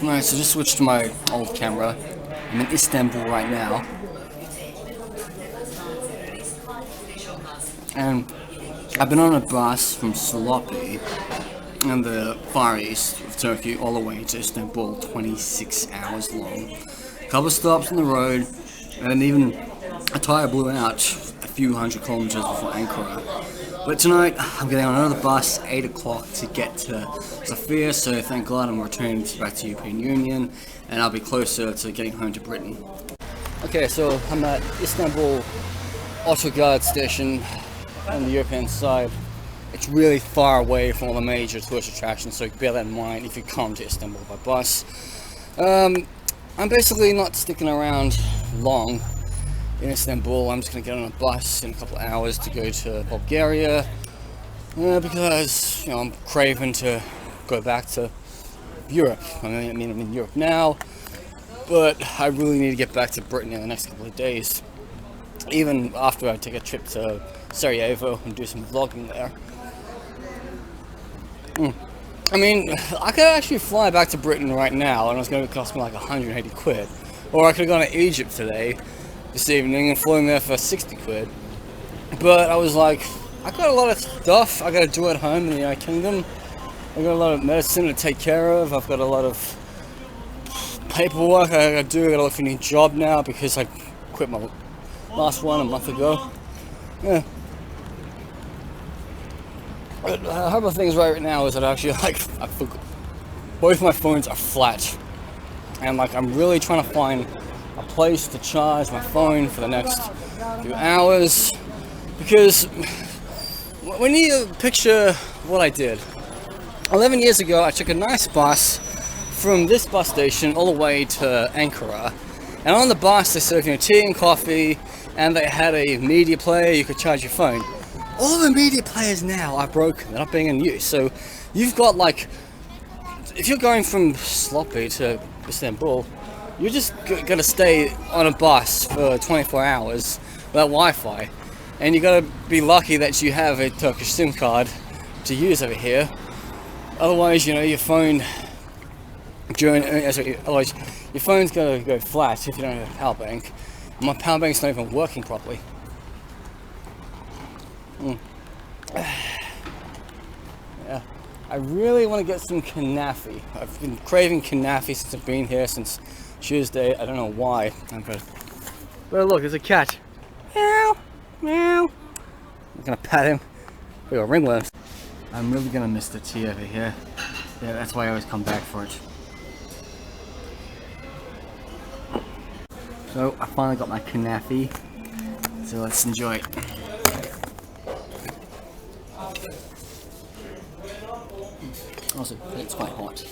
Alright, so just switched to my old camera. I'm in Istanbul right now. And I've been on a bus from Salopi in the Far East of Turkey all the way to Istanbul, 26 hours long. Couple stops on the road, and even a tire blew out a few hundred kilometers before Ankara. But tonight, I'm getting on another bus, 8 o'clock, to get to Sofia, so thank God I'm returning back to the European Union, and I'll be closer to getting home to Britain. Okay, so I'm at Istanbul Autoguard station on the European side. It's really far away from all the major tourist attractions, so bear that in mind if you come to Istanbul by bus. I'm basically not sticking around long in Istanbul. I'm just going to get on a bus in a couple of hours to go to Bulgaria, because I'm craving to go back to Europe. I mean, I'm in Europe now, but I really need to get back to Britain in the next couple of days, even after I take a trip to Sarajevo and do some vlogging there. I mean, I could actually fly back to Britain right now, and it's going to cost me like 180 quid. Or I could have gone to Egypt today, this evening, and flown there for 60 quid. But I was like, I got a lot of stuff I got to do at home in the United Kingdom. I got a lot of medicine to take care of. I've got a lot of paperwork I got to do. I got to look for a new job now because I quit my last one a month ago. Yeah. But the horrible thing is right now is that actually both my phones are flat, and I'm really trying to find a place to charge my phone for the next few hours, because when you picture what I did 11 years ago, I took a nice bus from this bus station all the way to Ankara, and on the bus they served tea and coffee, and they had a media player you could charge your phone. All the media players now are broken, they're not being in use, so you've got if you're going from Sloppy to Istanbul, you're just gonna stay on a bus for 24 hours without Wi-Fi, and you gotta be lucky that you have a Turkish SIM card to use over here. Otherwise, your phone otherwise your phone's gonna go flat if you don't have a power bank. My power bank's not even working properly. Yeah, I really want to get some kanafi. I've been craving kanafi since I've been here, since Tuesday. I don't know why. But look, there's a cat. Meow, meow. I'm gonna pat him. We got ringworms. I'm really gonna miss the tea over here. Yeah, that's why I always come back for it. So I finally got my kanafi. So let's enjoy it. Also, it's quite hot.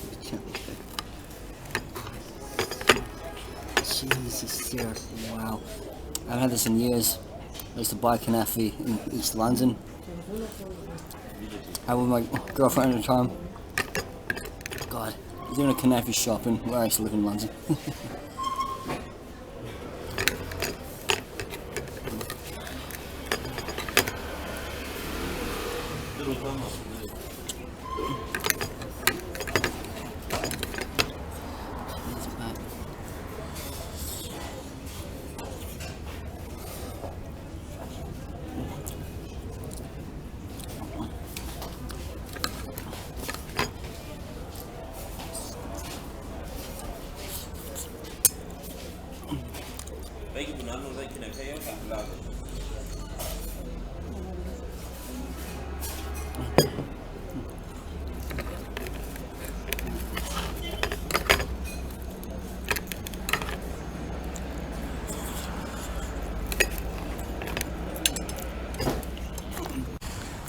Jesus, seriously, wow. I haven't had this in years. I used to buy kanafi in East London. I was with my girlfriend at the time. God, he's doing a kanafi shop in where I used to live in London.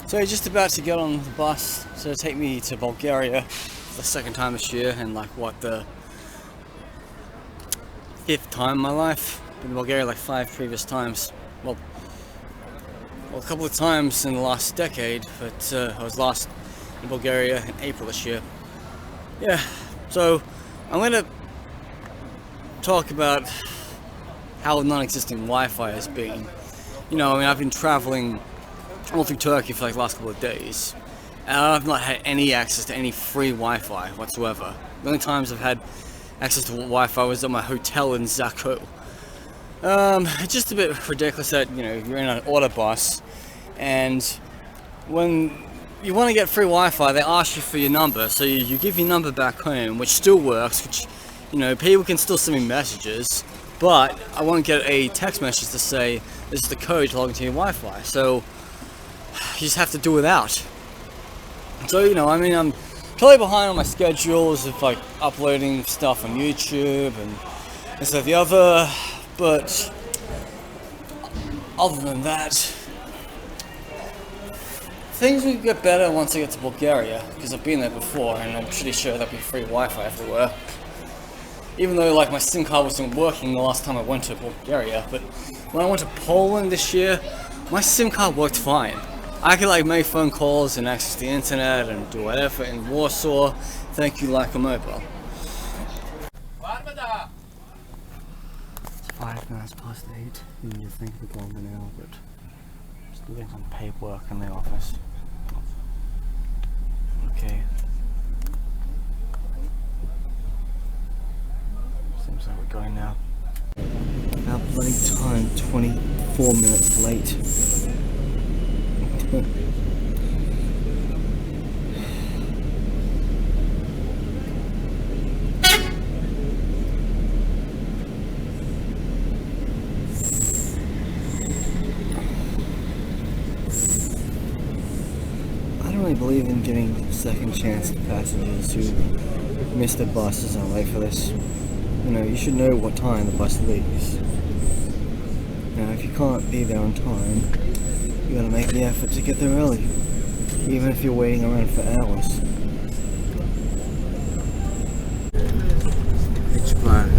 So just about to get on the bus to take me to Bulgaria for the second time this year, and the 5th time in my life. Been to Bulgaria 5 previous times. Well, a couple of times in the last decade, but I was last in Bulgaria in April this year. Yeah, so I'm going to talk about how non-existent Wi-Fi has been. I've been traveling all through Turkey for the last couple of days, And I've not had any access to any free Wi-Fi whatsoever. The only times I've had access to Wi-Fi was at my hotel in Zaku. It's just a bit ridiculous that, you know, you're in an autobus, and when you want to get free Wi-Fi, they ask you for your number, so you give your number back home, which still works, which, you know, people can still send me messages, but I won't get a text message to say, this is the code to log into your Wi-Fi, so you just have to do without. So, you know, I mean, I'm totally behind on my schedules of, like, uploading stuff on YouTube and this and the other, but other than that, things will get better once I get to Bulgaria, because I've been there before and I'm pretty sure there'll be free Wi-Fi everywhere. Even though, like, my SIM card wasn't working the last time I went to Bulgaria, but when I went to Poland this year, my SIM card worked fine. I could, like, make phone calls and access the internet and do whatever in Warsaw. Thank you, Leica Mobile. It's 5 minutes past 8. You think we're going now, but just doing some paperwork in the office. Okay. Seems like we're going now. Our bloody time, 24 minutes late. I don't really believe in giving second chance to passengers who miss their buses and are late for this. You know, you should know what time the bus leaves. Now, if you can't be there on time, you gotta make the effort to get there early, even if you're waiting around for hours. Pitch black.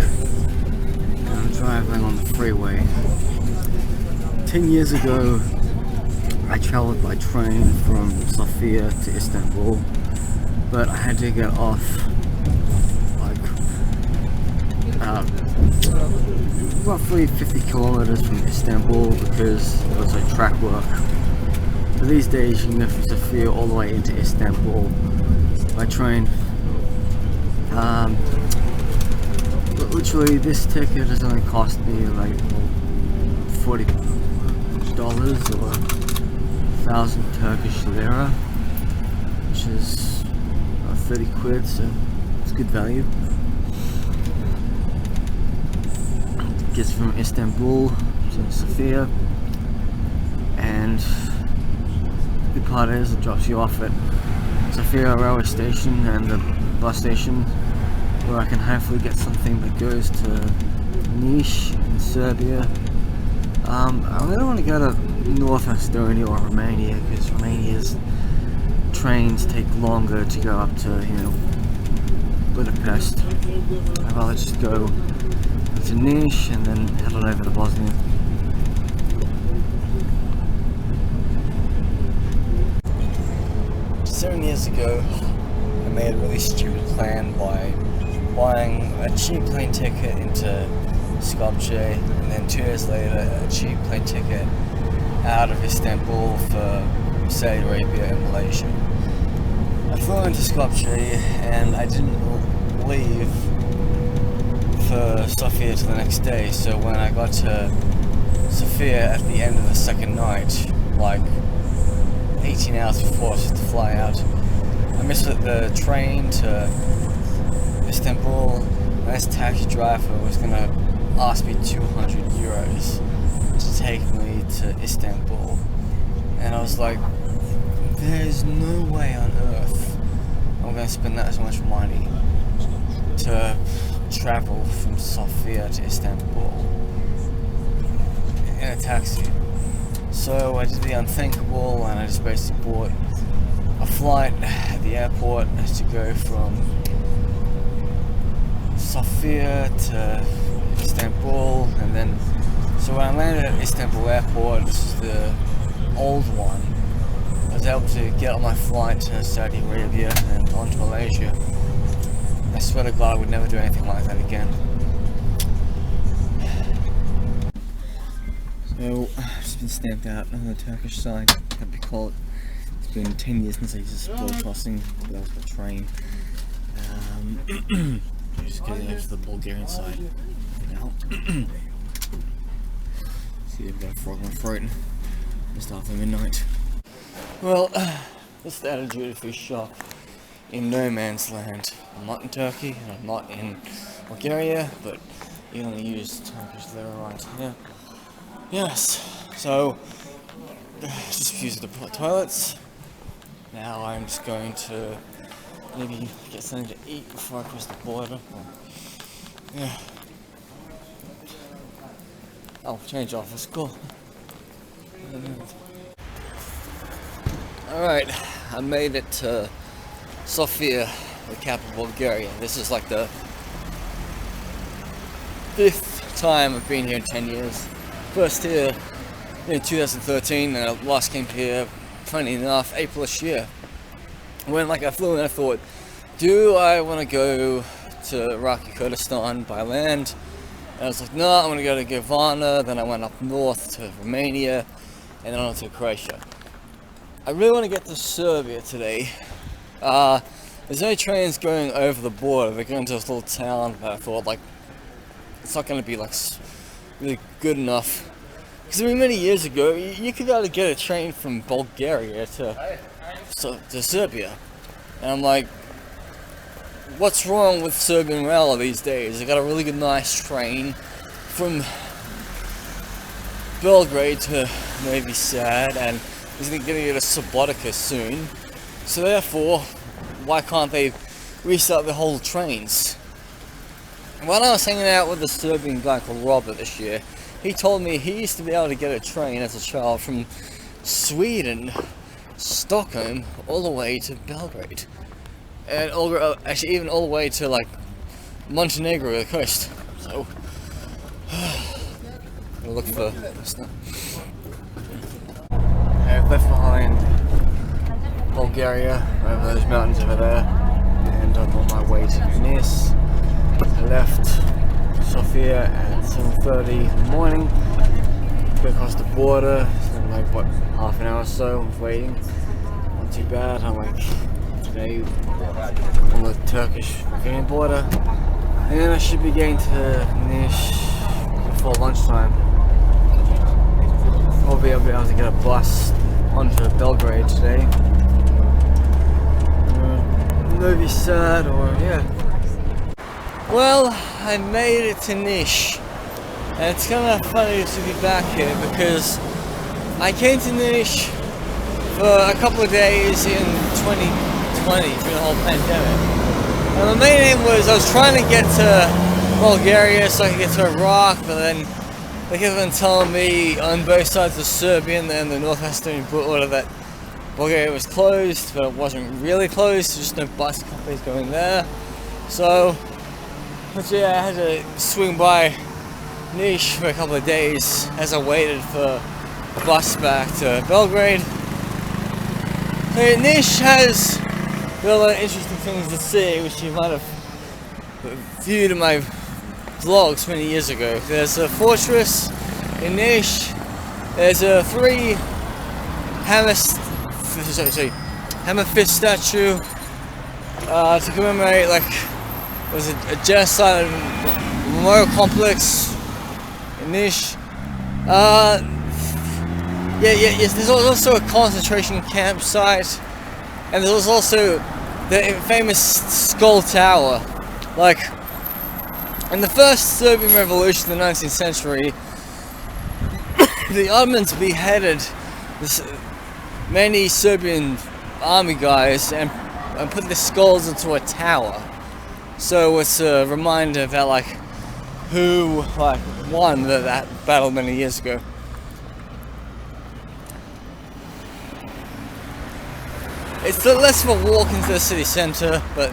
I'm driving on the freeway. 10 years ago, I traveled by train from Sofia to Istanbul, but I had to get off like roughly 50 kilometers from Istanbul because there was like track work. But these days you can go from Sofia all the way into Istanbul by train. But literally this ticket has only cost me like $40 or 1,000 Turkish lira, which is 30 quid, so it's good value. Gets from Istanbul to Sofia, and the good part is it drops you off at Sofia railway station and the bus station, where I can hopefully get something that goes to Niš in Serbia. I really want to go to North Estonia or Romania, because Romania's trains take longer to go up to, you know, Budapest. I'd rather just go to Niš and then head on over to Bosnia. 7 years ago, I made a really stupid plan by buying a cheap plane ticket into Skopje, and then 2 years later a cheap plane ticket out of Istanbul for Saudi Arabia and Malaysia. I flew into Skopje and I didn't leave for Sofia till the next day, so when I got to Sofia at the end of the second night, like 18 hours before I was to fly out, I missed the train to Istanbul, and this taxi driver was gonna ask me 200 euros to take me to Istanbul, and I was like, there's no way on earth I'm gonna spend that much money to travel from Sofia to Istanbul in a taxi. So I did the unthinkable, and I just basically bought a flight at the airport to go from Sofia to Istanbul, and then so when I landed at Istanbul airport, this is the old one, I was able to get on my flight to Saudi Arabia and on to Malaysia. I swear to God I would never do anything like that again. So, I've just been stamped out on the Turkish side, what do you call it? been 10 years since I used this road crossing, but that was by train. Just getting over to the Bulgarian side now. See, I've got a frog in my throat just after midnight. Well, this is the attitude free shop in no man's land. I'm not in Turkey and I'm not in Bulgaria, but you only use Turkish lira right here. Yes, so just using the toilets. Now I'm just going to maybe get something to eat before I cross the border. Yeah. Oh, change office, cool. Alright, I made it to Sofia, the capital of Bulgaria. This is like the 5th time I've been here in 10 years. First here in 2013, and I last came here, funny enough, April this year. When I flew in, I thought, do I want to go to Iraqi Kurdistan by land? And I was like, no, I'm going to go to Gavana. Then I went up north to Romania, and then on to Croatia. I really want to get to Serbia today. There's no trains going over the border. They're going to this little town, but I thought, like, it's not going to be like really good enough. Because I mean, many years ago, you could be able to get a train from Bulgaria to Serbia. And I'm like, what's wrong with Serbian rail these days? They got a really good, nice train from Belgrade to Novi Sad, and he's going to get a Subotica soon. So therefore, why can't they restart the whole trains? When I was hanging out with a Serbian guy called Robert this year, he told me he used to be able to get a train as a child from Sweden, Stockholm, all the way to Belgrade. And actually even all the way to like Montenegro, the coast. So, I'll look for stuff. I've left behind Bulgaria, over those mountains over there, and I'm on my way to Nice. I left Sofia at 7:30 in the morning, go across the border, spent like what, half an hour or so of waiting. Not too bad. I'm like today on the Turkish-Bulgarian border, and then I should be getting to Nice before lunchtime. Probably I'll be able to get a bus onto Belgrade today. Novi Sad, or yeah. Well, I made it to Niš, and it's kind of funny to be back here because I came to Niš for a couple of days in 2020 during the whole pandemic. And the main aim was I was trying to get to Bulgaria so I could get to Iraq, but then they kept on telling me on both sides of Serbia and the northwestern border that Bulgaria was closed, but it wasn't really closed, just no bus companies going there. So, but yeah, I had to swing by Niš for a couple of days as I waited for the bus back to Belgrade. So Niš has got a lot of interesting things to see, which you might have viewed in my vlogs many years ago. There's a fortress in Niš. There's a hammer fist statue to commemorate like was a genocide memorial complex in Niš. Yes, there's also a concentration campsite, and there's also the famous Skull Tower. Like, in the first Serbian revolution in the 19th century, the Ottomans beheaded many Serbian army guys and put their skulls into a tower. So it's a reminder about like who won that battle many years ago. It's less of a walk into the city centre, but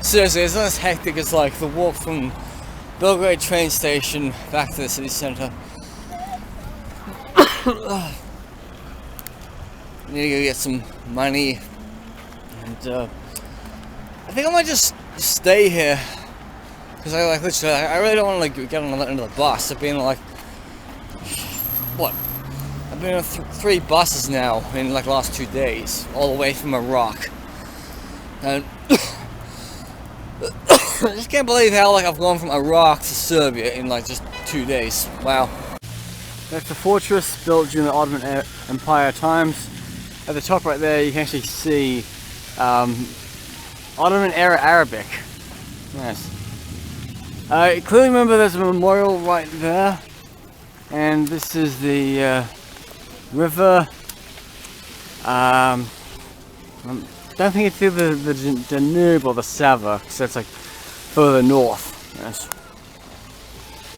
seriously, it's not as hectic as like the walk from Belgrade train station back to the city centre. Need to go get some money, and I think I might just stay here because I really don't want to like get on the end of the bus. I've been been on 3 buses now in like the last 2 days, all the way from Iraq. And I just can't believe how like I've gone from Iraq to Serbia in like just 2 days. Wow. That's the fortress built during the Ottoman Empire times. At the top right there you can actually see Ottoman era Arabic. Nice. Clearly remember there's a memorial right there. And this is the river. Don't think it's either the Danube or the Sava, because that's like further north. Yes.